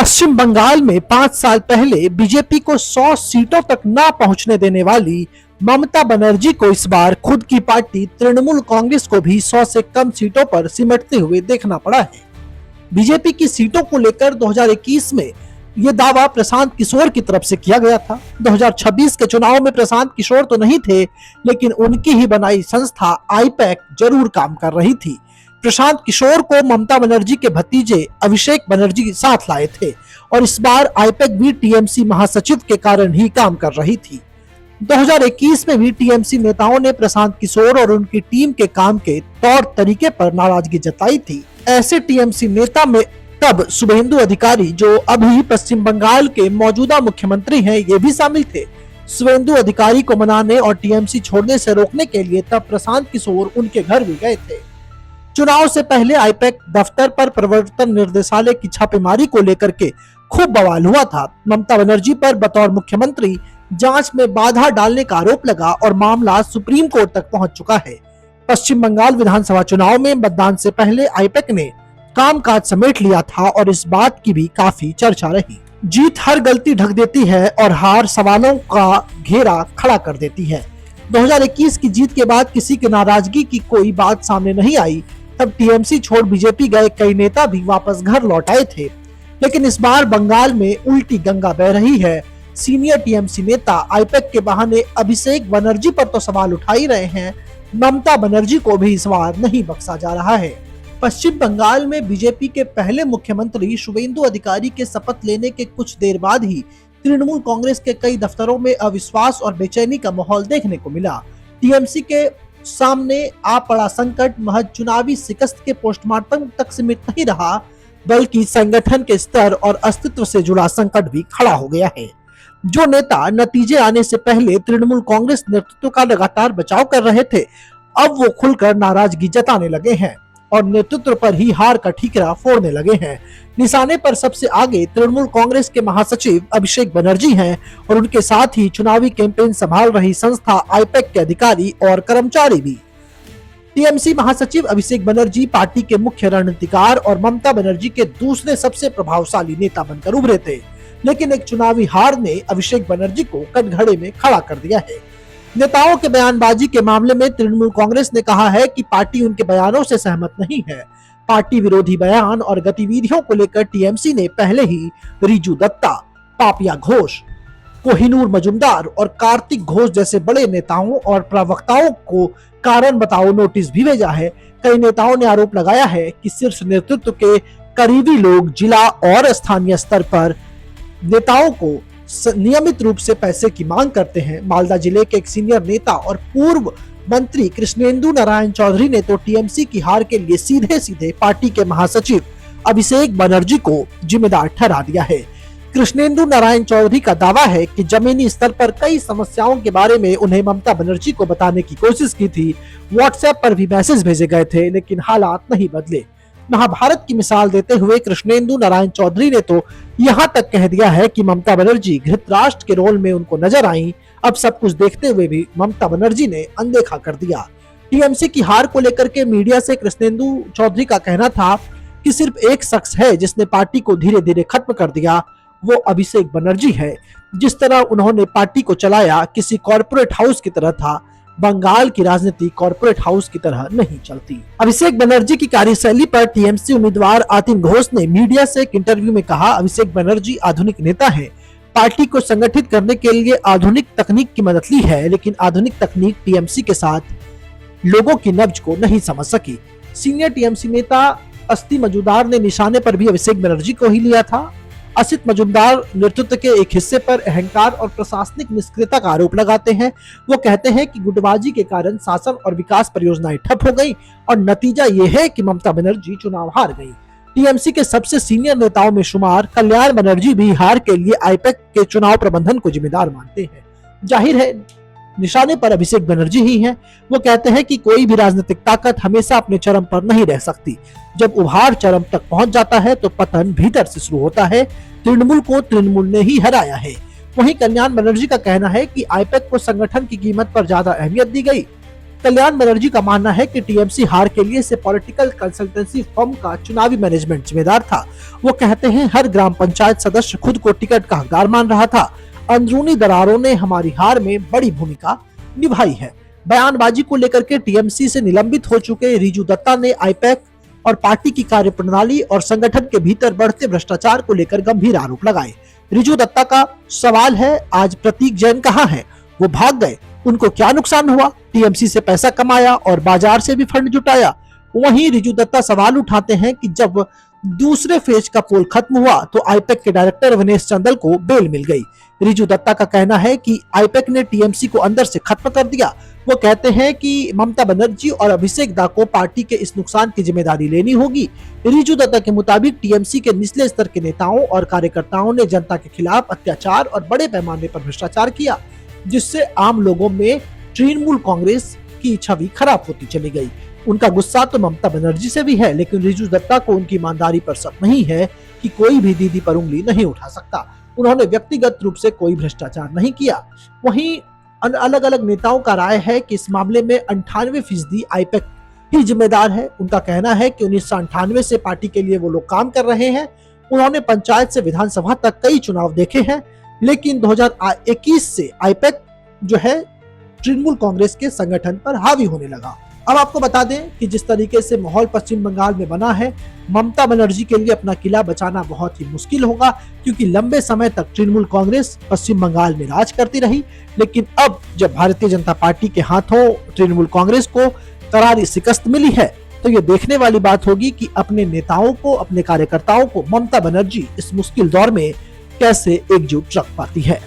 पश्चिम बंगाल में 5 साल पहले बीजेपी को 100 सीटों तक न पहुंचने देने वाली ममता बनर्जी को इस बार खुद की पार्टी तृणमूल कांग्रेस को भी 100 से कम सीटों पर सिमटते हुए देखना पड़ा है। बीजेपी की सीटों को लेकर 2021 में ये दावा प्रशांत किशोर की तरफ से किया गया था। 2026 के चुनाव में प्रशांत किशोर तो नहीं थे, लेकिन उनकी ही बनाई संस्था आईपैक जरूर काम कर रही थी। प्रशांत किशोर को ममता बनर्जी के भतीजे अभिषेक बनर्जी साथ लाए थे और इस बार आईपैक भी टीएमसी महासचिव के कारण ही काम कर रही थी। 2021 में भी टीएमसी नेताओं ने प्रशांत किशोर और उनकी टीम के काम के तौर तरीके पर नाराजगी जताई थी। ऐसे टीएमसी नेता में तब शुभेंदु अधिकारी, जो अभी पश्चिम बंगाल के मौजूदा मुख्यमंत्री हैं, ये भी शामिल थे। शुभेंदु अधिकारी को मनाने और टीएमसी छोड़ने से रोकने के लिए तब प्रशांत किशोर उनके घर भी गए थे। चुनाव से पहले आईपैक दफ्तर पर प्रवर्तन निर्देशालय की छापेमारी को लेकर के खूब बवाल हुआ था। ममता बनर्जी पर बतौर मुख्यमंत्री जांच में बाधा डालने का आरोप लगा और मामला सुप्रीम कोर्ट तक पहुंच चुका है। पश्चिम बंगाल विधानसभा चुनाव में मतदान से पहले आईपैक ने कामकाज समेट लिया था और इस बात की भी काफी चर्चा रही। जीत हर गलती ढक देती है और हार सवालों का घेरा खड़ा कर देती है। 2021 की जीत के बाद किसी की नाराजगी की कोई बात सामने नहीं आई। तब टीएमसी छोड़ बीजेपी गए कई नेता भी वापस घर लौट आए थे, लेकिन इस बार बंगाल में उल्टी गंगा बह रही है। सीनियर टीएमसी नेता आईपैक के बहाने अभिषेक बनर्जी पर तो सवाल उठा ही रहे हैं, ममता बनर्जी को भी इस बार नहीं बख्शा जा रहा है। पश्चिम बंगाल में बीजेपी के पहले मुख्यमंत्री शुभेंदु अधिकारी के शपथ लेने के कुछ देर बाद ही तृणमूल कांग्रेस के कई दफ्तरों में अविश्वास और बेचैनी का माहौल देखने को मिला। टीएमसी के सामने आ पड़ा संकट महज चुनावी शिकस्त के पोस्टमार्टम तक सीमित नहीं रहा, बल्कि संगठन के स्तर और अस्तित्व से जुड़ा संकट भी खड़ा हो गया है। जो नेता नतीजे आने से पहले तृणमूल कांग्रेस नेतृत्व का लगातार बचाव कर रहे थे, अब वो खुलकर नाराजगी जताने लगे हैं और नेतृत्व पर ही हार का ठीकरा फोड़ने लगे हैं। निशाने पर सबसे आगे तृणमूल कांग्रेस के महासचिव अभिषेक बनर्जी हैं और उनके साथ ही चुनावी कैंपेन संभाल रही संस्था आईपैक के अधिकारी और कर्मचारी भी। टीएमसी महासचिव अभिषेक बनर्जी पार्टी के मुख्य रणनीतिकार और ममता बनर्जी के दूसरे सबसे प्रभावशाली नेता बनकर उभरे थे, लेकिन एक चुनावी हार ने अभिषेक बनर्जी को कटघरे में खड़ा कर दिया है। नेताओं के बयानबाजी के मामले में तृणमूल कांग्रेस ने कहा है कि पार्टी उनके बयानों से सहमत नहीं है। पार्टी विरोधी बयान और गतिविधियों को लेकर टीएमसी ने पहले ही रिजू दत्ता, पापिया घोष, कोहिनूर मजुमदार और कार्तिक घोष जैसे बड़े नेताओं और प्रवक्ताओं को कारण बताओ नोटिस भी भेजा है। कई नेताओं ने आरोप लगाया है कि शीर्ष नेतृत्व के करीबी लोग जिला और स्थानीय स्तर पर नेताओं को नियमित रूप से पैसे की मांग करते हैं। मालदा जिले के एक सीनियर नेता और पूर्व मंत्री कृष्णेंदु नारायण चौधरी ने तो टीएमसी की हार के लिए सीधे सीधे पार्टी के महासचिव अभिषेक बनर्जी को जिम्मेदार ठहरा दिया है। कृष्णेंदु नारायण चौधरी का दावा है कि जमीनी स्तर पर कई समस्याओं के बारे में उन्हें ममता बनर्जी को बताने की कोशिश की थी। व्हाट्सएप पर भी मैसेज भेजे गए थे, लेकिन हालात नहीं बदले। महाभारत की मिसाल देते हुए कृष्णेंदु नारायण चौधरी ने तो यहाँ तक कह दिया है कि ममता बनर्जी धृतराष्ट्र के रोल में उनको नजर आई। अब सब कुछ देखते हुए भी ममता बनर्जी ने अनदेखा कर दिया। टीएमसी की हार को लेकर के मीडिया से कृष्णेंदु चौधरी का कहना था कि सिर्फ एक शख्स है जिसने पार्टी को धीरे धीरे खत्म कर दिया, वो अभिषेक बनर्जी है। जिस तरह उन्होंने पार्टी को चलाया किसी कॉर्पोरेट हाउस की तरह था। बंगाल की राजनीति कॉर्पोरेट हाउस की तरह नहीं चलती। अभिषेक बनर्जी की कार्यशैली पर टीएमसी उम्मीदवार आतिन घोष ने मीडिया से एक इंटरव्यू में कहा, अभिषेक बनर्जी आधुनिक नेता हैं। पार्टी को संगठित करने के लिए आधुनिक तकनीक की मदद ली है, लेकिन आधुनिक तकनीक टीएमसी के साथ लोगों की नब्ज को नहीं समझ सकी। सीनियर टीएमसी नेता अस्थि मजूमदार ने निशाने पर भी अभिषेक बनर्जी को ही लिया था। असित मजुमदार नेतृत्व के एक हिस्से पर अहंकार और प्रशासनिक निष्क्रियता का आरोप लगाते हैं। वो कहते हैं कि गुटबाजी के कारण शासन और विकास परियोजनाएं ठप हो गई और नतीजा ये है कि ममता बनर्जी चुनाव हार गई। टीएमसी के सबसे सीनियर नेताओं में शुमार कल्याण बनर्जी भी हार के लिए आईपैक के चुनाव प्रबंधन को जिम्मेदार मानते हैं। जाहिर है निशाने पर अभिषेक बनर्जी ही हैं। वो कहते हैं कि कोई भी राजनीतिक ताकत हमेशा अपने चरम पर नहीं रह सकती। जब उभार चरम तक पहुंच जाता है तो पतन भीतर से शुरू होता है। तृणमूल को तृणमूल ने ही हराया है। वहीं कल्याण बनर्जी का कहना है कि आईपैक को संगठन की कीमत पर ज्यादा अहमियत दी गई। कल्याण बनर्जी का मानना है कि टीएमसी हार के लिए से पॉलिटिकल कंसल्टेंसी फर्म का चुनावी मैनेजमेंट जिम्मेदार था। वो कहते हैं हर ग्राम पंचायत सदस्य खुद को टिकट का हकदार मान रहा था। अंदरूनी दरारों ने हमारी हार में बड़ी भूमिका निभाई है। बयानबाजी को लेकर के टीएमसी से निलंबित हो चुके रिजू दत्ता ने आईपैक और पार्टी की कार्यप्रणाली और संगठन के भीतर बढ़ते भ्रष्टाचार को लेकर गंभीर आरोप लगाए। रिजू दत्ता का सवाल है, आज प्रतीक जैन कहाँ हैं? वो भाग गए, उनको क्या नुकसान हुआ? टीएमसी से पैसा कमाया और बाजार से भी फंड जुटाया। वहीं रिजू दत्ता सवाल उठाते हैं कि जब दूसरे फेज का पोल खत्म हुआ तो आईपैक के डायरेक्टर विनेश चंदल को बेल मिल गई। रिजू दत्ता का कहना है कि आईपैक ने टीएमसी को अंदर से खत्म कर दिया। वो कहते हैं कि ममता बनर्जी और अभिषेक दा को पार्टी के इस नुकसान की जिम्मेदारी लेनी होगी। रिजू दत्ता के मुताबिक टीएमसी के निचले स्तर के नेताओं और कार्यकर्ताओं ने जनता के खिलाफ अत्याचार और बड़े पैमाने पर भ्रष्टाचार किया, जिससे आम लोगों में तृणमूल कांग्रेस की छवि खराब होती चली गई। उनका गुस्सा तो ममता बनर्जी से भी है, लेकिन रिजू दत्ता को उनकी ईमानदारी पर शक नहीं है कि कोई भी दीदी पर उंगली नहीं उठा सकता। उन्होंने व्यक्तिगत रूप से कोई भ्रष्टाचार नहीं किया। वहीं अलग अलग नेताओं का राय है कि इस मामले में 98% आईपैक ही जिम्मेदार है। उनका कहना है कि 1998 से पार्टी के लिए वो लोग काम कर रहे हैं। उन्होंने पंचायत से विधानसभा तक कई चुनाव देखे हैं, लेकिन 2021 से आईपैक जो है तृणमूल कांग्रेस के संगठन पर हावी होने लगा। अब आपको बता दें कि जिस तरीके से माहौल पश्चिम बंगाल में बना है, ममता बनर्जी के लिए अपना किला बचाना बहुत ही मुश्किल होगा, क्योंकि लंबे समय तक तृणमूल कांग्रेस पश्चिम बंगाल में राज करती रही। लेकिन अब जब भारतीय जनता पार्टी के हाथों तृणमूल कांग्रेस को करारी शिकस्त मिली है, तो ये देखने वाली बात होगी कि अपने नेताओं को, अपने कार्यकर्ताओं को ममता बनर्जी इस मुश्किल दौर में कैसे एकजुट रख पाती है।